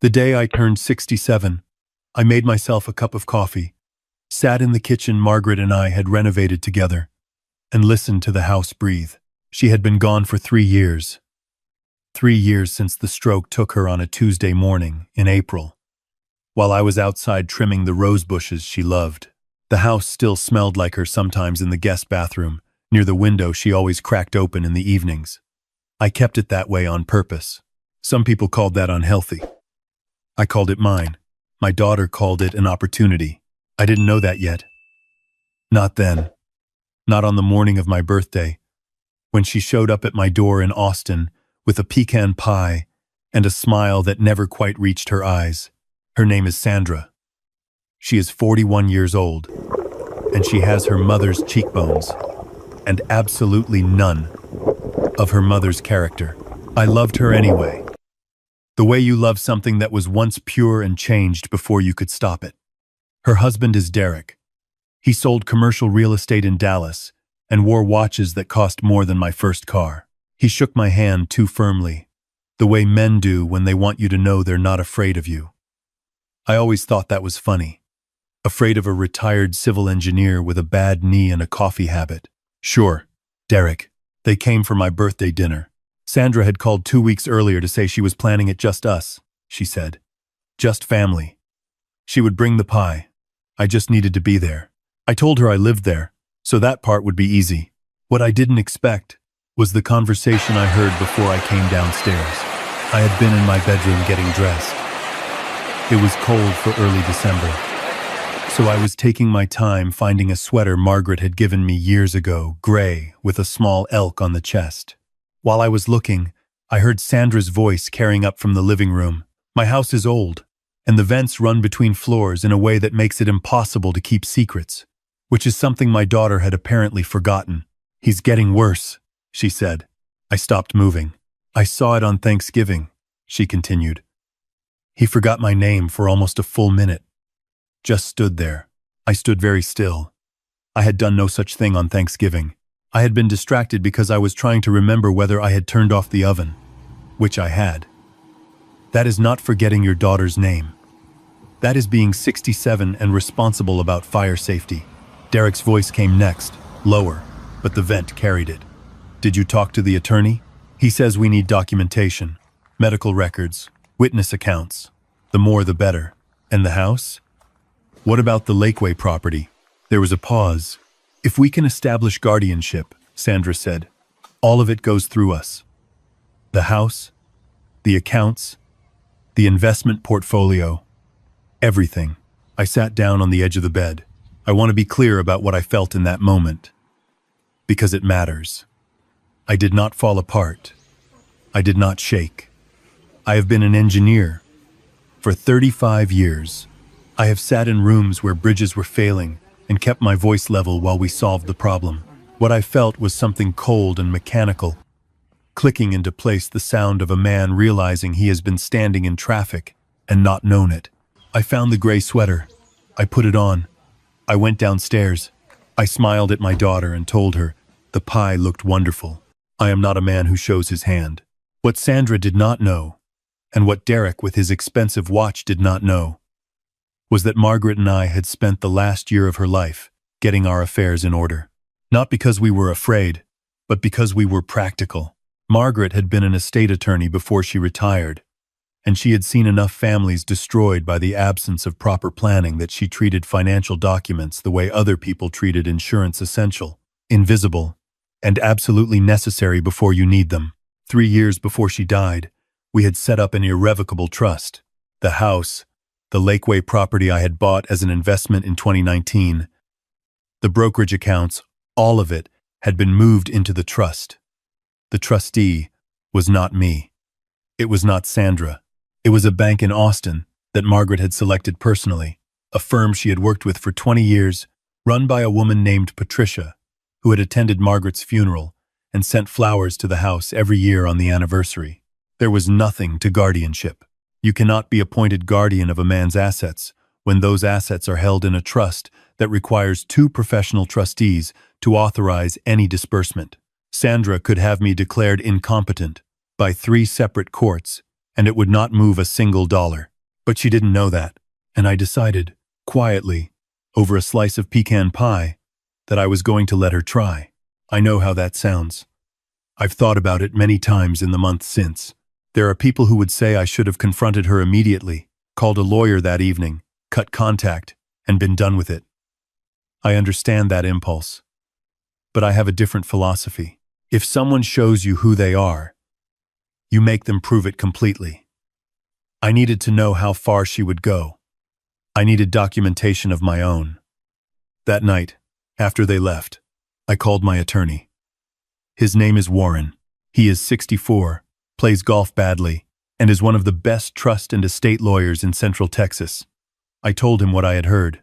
The day I turned 67, I made myself a cup of coffee, sat in the kitchen Margaret and I had renovated together, and listened to the house breathe. She had been gone for 3 years. 3 years since the stroke took her on a Tuesday morning in April, while I was outside trimming the rose bushes she loved. The house still smelled like her sometimes in the guest bathroom, near the window she always cracked open in the evenings. I kept it that way on purpose. Some people called that unhealthy. I called it mine. My daughter called it an opportunity. I didn't know that yet. Not then. Not on the morning of my birthday, when she showed up at my door in Austin with a pecan pie and a smile that never quite reached her eyes. Her name is Sandra. She is 41 years old, and she has her mother's cheekbones, and absolutely none of her mother's character. I loved her anyway. The way you love something that was once pure and changed before you could stop it. Her husband is Derek. He sold commercial real estate in Dallas and wore watches that cost more than my first car. He shook my hand too firmly, the way men do when they want you to know they're not afraid of you. I always thought that was funny. Afraid of a retired civil engineer with a bad knee and a coffee habit. Sure, Derek. They came for my birthday dinner. Sandra had called 2 weeks earlier to say she was planning it just us, she said. Just family. She would bring the pie. I just needed to be there. I told her I lived there, so that part would be easy. What I didn't expect was the conversation I heard before I came downstairs. I had been in my bedroom getting dressed. It was cold for early December, so I was taking my time finding a sweater Margaret had given me years ago, gray, with a small elk on the chest. While I was looking, I heard Sandra's voice carrying up from the living room. My house is old, and the vents run between floors in a way that makes it impossible to keep secrets, which is something my daughter had apparently forgotten. He's getting worse, she said. I stopped moving. I saw it on Thanksgiving, she continued. He forgot my name for almost a full minute. Just stood there. I stood very still. I had done no such thing on Thanksgiving. I had been distracted because I was trying to remember whether I had turned off the oven, which I had. That is not forgetting your daughter's name. That is being 67 and responsible about fire safety. Derek's voice came next, lower, but the vent carried it. Did you talk to the attorney? He says we need documentation, medical records, witness accounts. The more the better. And the house? What about the Lakeway property? There was a pause. If we can establish guardianship, Sandra said, all of it goes through us. The house, the accounts, the investment portfolio, everything. I sat down on the edge of the bed. I want to be clear about what I felt in that moment, because it matters. I did not fall apart. I did not shake. I have been an engineer for 35 years. I have sat in rooms where bridges were failing and kept my voice level while we solved the problem. What I felt was something cold and mechanical, clicking into place, the sound of a man realizing he has been standing in traffic and not known it. I found the gray sweater. I put it on. I went downstairs. I smiled at my daughter and told her the pie looked wonderful. I am not a man who shows his hand. What Sandra did not know, and what Derek with his expensive watch did not know, was that Margaret and I had spent the last year of her life getting our affairs in order. Not because we were afraid, but because we were practical. Margaret had been an estate attorney before she retired, and she had seen enough families destroyed by the absence of proper planning that she treated financial documents the way other people treated insurance: essential, invisible, and absolutely necessary before you need them. 3 years before she died, we had set up an irrevocable trust. The house, the Lakeway property I had bought as an investment in 2019, the brokerage accounts, all of it had been moved into the trust. The trustee was not me. It was not Sandra. It was a bank in Austin that Margaret had selected personally, a firm she had worked with for 20 years, run by a woman named Patricia, who had attended Margaret's funeral and sent flowers to the house every year on the anniversary. There was nothing to guardianship. You cannot be appointed guardian of a man's assets when those assets are held in a trust that requires 2 professional trustees to authorize any disbursement. Sandra could have me declared incompetent by 3 separate courts, and it would not move a single dollar. But she didn't know that, and I decided, quietly, over a slice of pecan pie, that I was going to let her try. I know how that sounds. I've thought about it many times in the months since. There are people who would say I should have confronted her immediately, called a lawyer that evening, cut contact, and been done with it. I understand that impulse. But I have a different philosophy. If someone shows you who they are, you make them prove it completely. I needed to know how far she would go. I needed documentation of my own. That night, after they left, I called my attorney. His name is Warren. He is 64, plays golf badly, and is one of the best trust and estate lawyers in Central Texas. I told him what I had heard.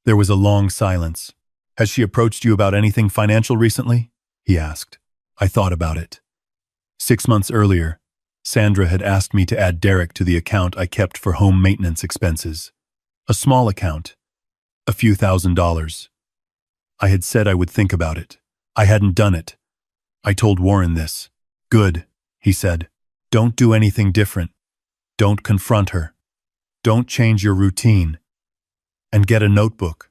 There was a long silence. Has she approached you about anything financial recently? He asked. I thought about it. 6 months earlier, Sandra had asked me to add Derek to the account I kept for home maintenance expenses. A small account, a few $1,000s. I had said I would think about it. I hadn't done it. I told Warren this. Good, he said. Don't do anything different. Don't confront her. Don't change your routine. And get a notebook.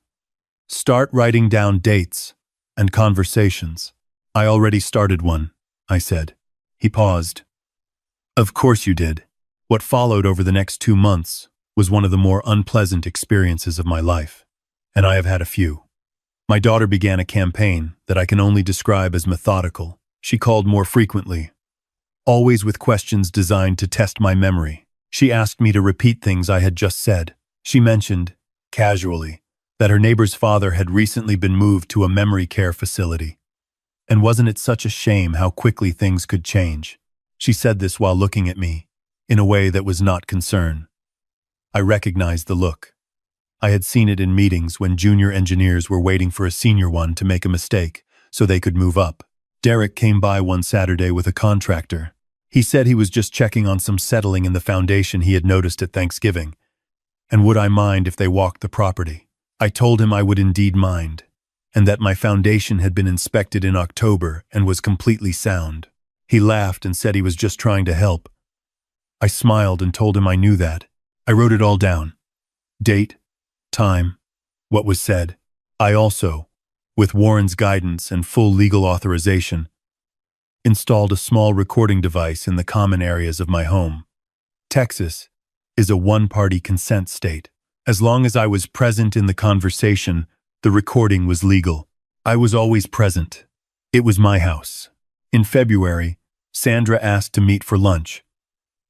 Start writing down dates and conversations. I already started one, I said. He paused. Of course you did. What followed over the next 2 months was one of the more unpleasant experiences of my life, and I have had a few. My daughter began a campaign that I can only describe as methodical. She called more frequently, always with questions designed to test my memory. She asked me to repeat things I had just said. She mentioned, casually, that her neighbor's father had recently been moved to a memory care facility. And wasn't it such a shame how quickly things could change? She said this while looking at me, in a way that was not concern. I recognized the look. I had seen it in meetings when junior engineers were waiting for a senior one to make a mistake so they could move up. Derek came by one Saturday with a contractor. He said he was just checking on some settling in the foundation he had noticed at Thanksgiving, and would I mind if they walked the property. I told him I would indeed mind, and that my foundation had been inspected in October and was completely sound. He laughed and said he was just trying to help. I smiled and told him I knew that. I wrote it all down. Date, time, what was said. I also, with Warren's guidance and full legal authorization, installed a small recording device in the common areas of my home. Texas is a one-party consent state. As long as I was present in the conversation, the recording was legal. I was always present. It was my house. In February, Sandra asked to meet for lunch.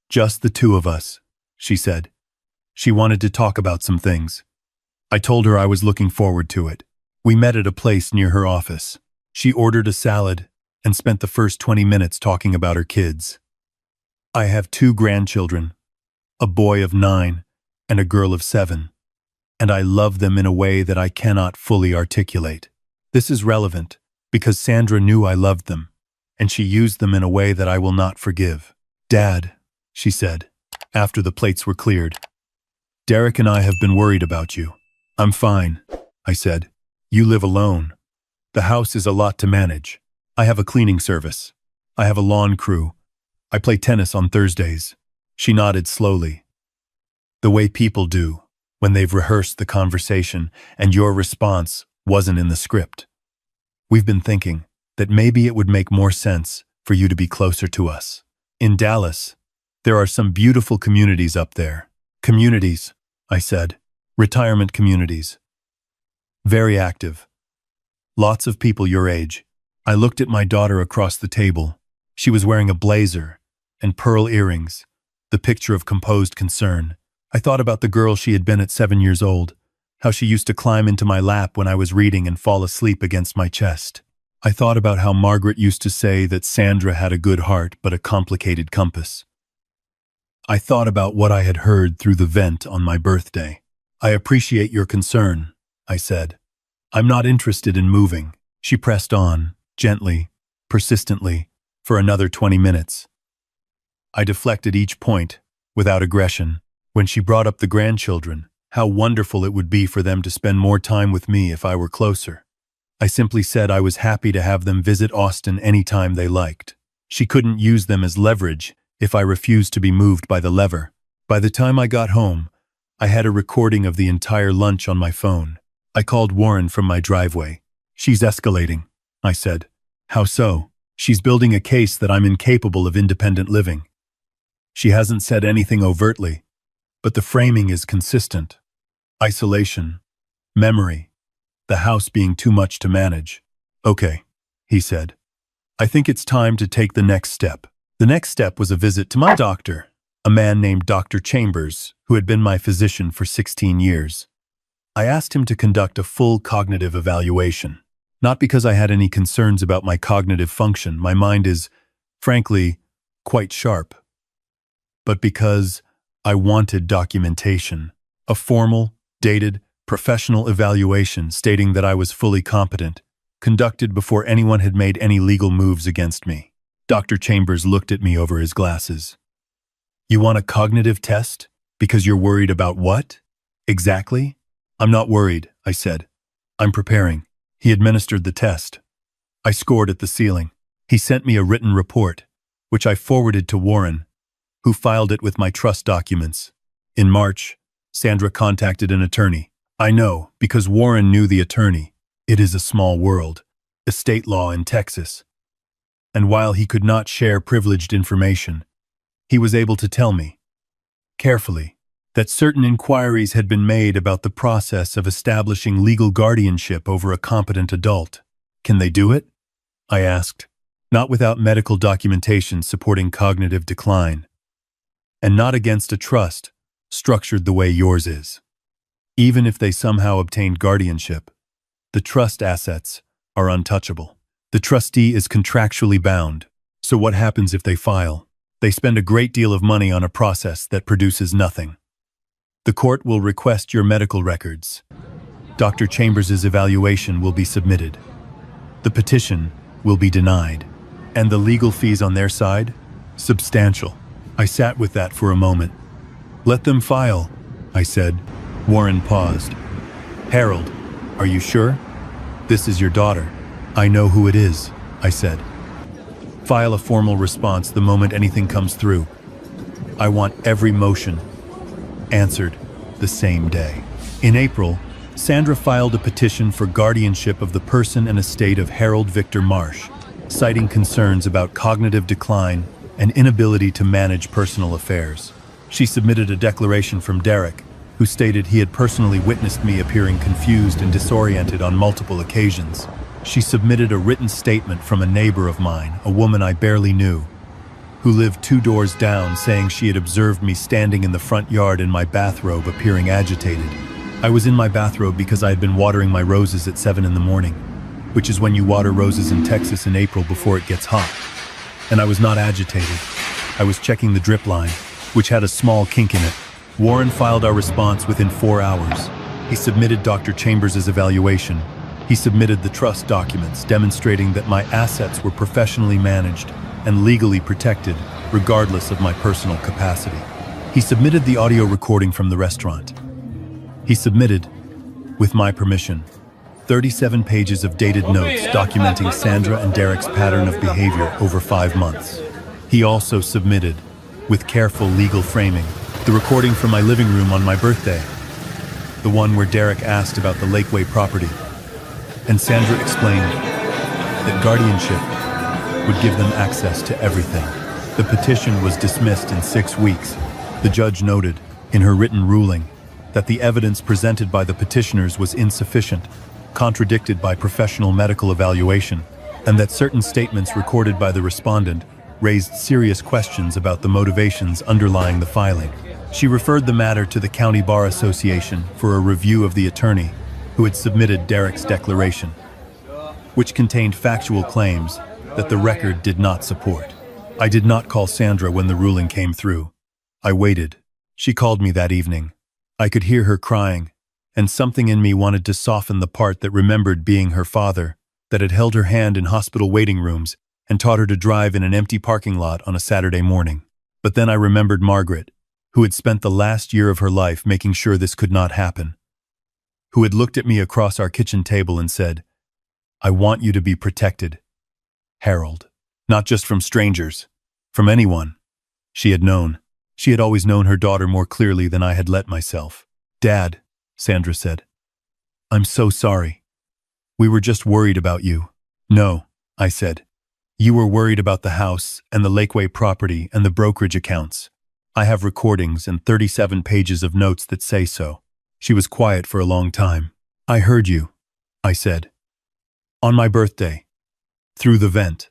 Just the two of us, she said. She wanted to talk about some things. I told her I was looking forward to it. We met at a place near her office. She ordered a salad and spent the first 20 minutes talking about her kids. I have 2 grandchildren, a boy of 9 and a girl of 7, and I love them in a way that I cannot fully articulate. This is relevant because Sandra knew I loved them, and she used them in a way that I will not forgive. Dad, she said, after the plates were cleared. Derek and I have been worried about you. I'm fine, I said. You live alone. The house is a lot to manage. I have a cleaning service. I have a lawn crew. I play tennis on Thursdays. She nodded slowly. The way people do when they've rehearsed the conversation and your response wasn't in the script. We've been thinking that maybe it would make more sense for you to be closer to us. In Dallas, there are some beautiful communities up there. Communities, I said. Retirement communities. Very active. Lots of people your age. I looked at my daughter across the table. She was wearing a blazer and pearl earrings, the picture of composed concern. I thought about the girl she had been at 7 years old, how she used to climb into my lap when I was reading and fall asleep against my chest. I thought about how Margaret used to say that Sandra had a good heart but a complicated compass. I thought about what I had heard through the vent on my birthday. I appreciate your concern, I said. I'm not interested in moving. She pressed on, gently, persistently, for another 20 minutes. I deflected each point, without aggression. When she brought up the grandchildren, how wonderful it would be for them to spend more time with me if I were closer. I simply said I was happy to have them visit Austin any time they liked. She couldn't use them as leverage if I refused to be moved by the lever. By the time I got home, I had a recording of the entire lunch on my phone. I called Warren from my driveway. "She's escalating," I said. "How so?" "She's building a case that I'm incapable of independent living. She hasn't said anything overtly, but the framing is consistent. Isolation, memory, the house being too much to manage." "Okay," he said. "I think it's time to take the next step." The next step was a visit to my doctor, a man named Dr. Chambers, who had been my physician for 16 years. I asked him to conduct a full cognitive evaluation. Not because I had any concerns about my cognitive function, my mind is, frankly, quite sharp, but because I wanted documentation, a formal, dated, professional evaluation stating that I was fully competent, conducted before anyone had made any legal moves against me. Dr. Chambers looked at me over his glasses. "You want a cognitive test? Because you're worried about what? Exactly?" "I'm not worried," I said. "I'm preparing." He administered the test. I scored at the ceiling. He sent me a written report, which I forwarded to Warren, who filed it with my trust documents. In March, Sandra contacted an attorney. I know, because Warren knew the attorney. It is a small world, estate law in Texas. And while he could not share privileged information, he was able to tell me, carefully, that certain inquiries had been made about the process of establishing legal guardianship over a competent adult. "Can they do it?" I asked. "Not without medical documentation supporting cognitive decline, and not against a trust structured the way yours is. Even if they somehow obtained guardianship, the trust assets are untouchable. The trustee is contractually bound. So what happens if they file? They spend a great deal of money on a process that produces nothing. The court will request your medical records. Dr. Chambers' evaluation will be submitted. The petition will be denied. And the legal fees on their side? Substantial." I sat with that for a moment. "Let them file," I said. Warren paused. "Harold, are you sure? This is your daughter." "I know who it is," I said. "File a formal response the moment anything comes through. I want every motion answered the same day." In April, Sandra filed a petition for guardianship of the person and estate of Harold Victor Marsh, citing concerns about cognitive decline and inability to manage personal affairs. She submitted a declaration from Derek, who stated he had personally witnessed me appearing confused and disoriented on multiple occasions. She submitted a written statement from a neighbor of mine, a woman I barely knew, who lived 2 doors down, saying she had observed me standing in the front yard in my bathrobe appearing agitated. I was in my bathrobe because I had been watering my roses at 7 in the morning, which is when you water roses in Texas in April before it gets hot. And I was not agitated. I was checking the drip line, which had a small kink in it. Warren filed our response within 4 hours. He submitted Dr. Chambers' evaluation. He submitted the trust documents demonstrating that my assets were professionally managed and legally protected, regardless of my personal capacity. He submitted the audio recording from the restaurant. He submitted, with my permission, 37 pages of dated notes documenting Sandra and Derek's pattern of behavior over 5 months. He also submitted, with careful legal framing, the recording from my living room on my birthday, the one where Derek asked about the Lakeway property, and Sandra explained that guardianship would give them access to everything. The petition was dismissed in 6 weeks. The judge noted, in her written ruling, that the evidence presented by the petitioners was insufficient, contradicted by professional medical evaluation, and that certain statements recorded by the respondent raised serious questions about the motivations underlying the filing. She referred the matter to the County Bar Association for a review of the attorney who had submitted Derek's declaration, which contained factual claims that the record did not support. I did not call Sandra when the ruling came through. I waited. She called me that evening. I could hear her crying, and something in me wanted to soften the part that remembered being her father, that had held her hand in hospital waiting rooms and taught her to drive in an empty parking lot on a Saturday morning. But then I remembered Margaret, who had spent the last year of her life making sure this could not happen, who had looked at me across our kitchen table and said, "I want you to be protected, Harold, not just from strangers, from anyone." She had known. She had always known her daughter more clearly than I had let myself. "Dad," Sandra said, "I'm so sorry. We were just worried about you." "No," I said. "You were worried about the house and the Lakeway property and the brokerage accounts. I have recordings and 37 pages of notes that say so." She was quiet for a long time. "I heard you," I said. "On my birthday. Through the vent.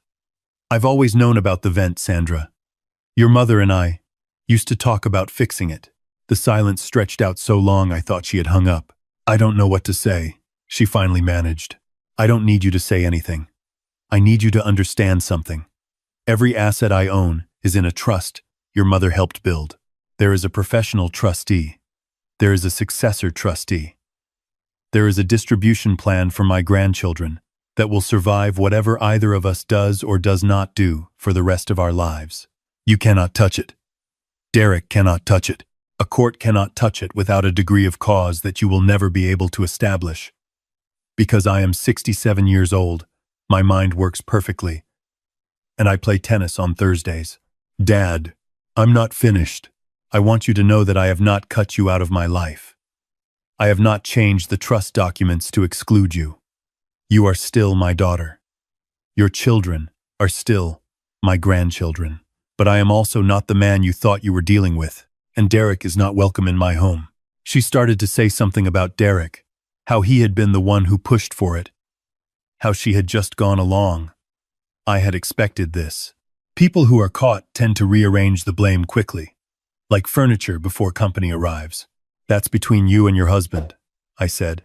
I've always known about the vent, Sandra. Your mother and I used to talk about fixing it." The silence stretched out so long I thought she had hung up. "I don't know what to say," she finally managed. "I don't need you to say anything. I need you to understand something. Every asset I own is in a trust your mother helped build. There is a professional trustee. There is a successor trustee. There is a distribution plan for my grandchildren that will survive whatever either of us does or does not do for the rest of our lives. You cannot touch it. Derek cannot touch it. A court cannot touch it without a degree of cause that you will never be able to establish. Because I am 67 years old, my mind works perfectly, and I play tennis on Thursdays. Dad, I'm not finished. I want you to know that I have not cut you out of my life. I have not changed the trust documents to exclude you. You are still my daughter. Your children are still my grandchildren. But I am also not the man you thought you were dealing with, and Derek is not welcome in my home." She started to say something about Derek, how he had been the one who pushed for it, how she had just gone along. I had expected this. People who are caught tend to rearrange the blame quickly, like furniture before company arrives. "That's between you and your husband," I said.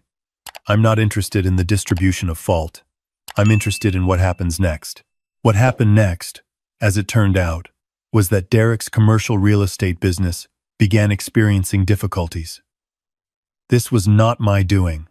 "I'm not interested in the distribution of fault. I'm interested in what happens next." What happened next, as it turned out, was that Derek's commercial real estate business began experiencing difficulties. This was not my doing.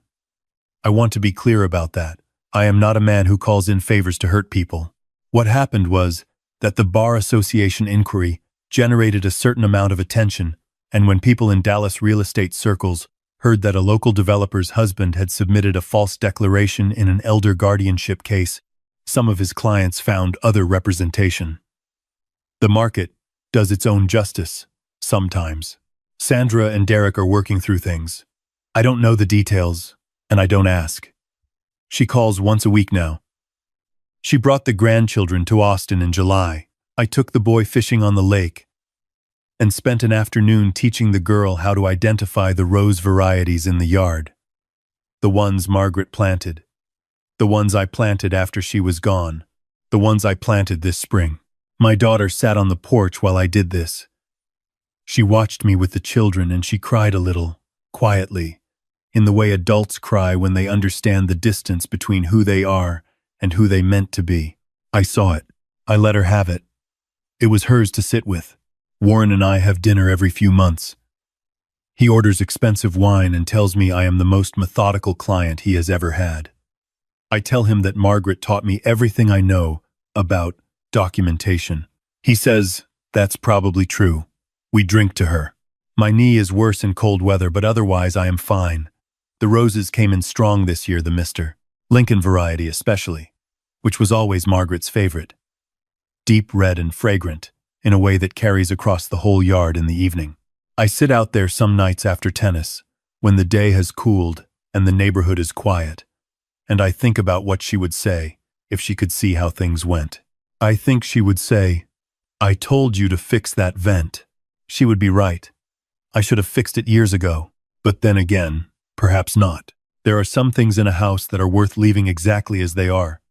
I want to be clear about that. I am not a man who calls in favors to hurt people. What happened was that the Bar Association inquiry generated a certain amount of attention, and when people in Dallas real estate circles heard that a local developer's husband had submitted a false declaration in an elder guardianship case, some of his clients found other representation. The market does its own justice, sometimes. Sandra and Derek are working through things. I don't know the details, and I don't ask. She calls once a week now. She brought the grandchildren to Austin in July. I took the boy fishing on the lake and spent an afternoon teaching the girl how to identify the rose varieties in the yard. The ones Margaret planted. The ones I planted after she was gone. The ones I planted this spring. My daughter sat on the porch while I did this. She watched me with the children and she cried a little, quietly, in the way adults cry when they understand the distance between who they are and who they meant to be. I saw it. I let her have it. It was hers to sit with. Warren and I have dinner every few months. He orders expensive wine and tells me I am the most methodical client he has ever had. I tell him that Margaret taught me everything I know about documentation. He says, "That's probably true. We drink to her. My knee is worse in cold weather, but otherwise I am fine. The roses came in strong this year, the Mr. Lincoln variety especially, which was always Margaret's favorite. Deep red and fragrant, in a way that carries across the whole yard in the evening. I sit out there some nights after tennis, when the day has cooled and the neighborhood is quiet, and I think about what she would say if she could see how things went. I think she would say, 'I told you to fix that vent.' She would be right. I should have fixed it years ago. But then again, perhaps not. There are some things in a house that are worth leaving exactly as they are,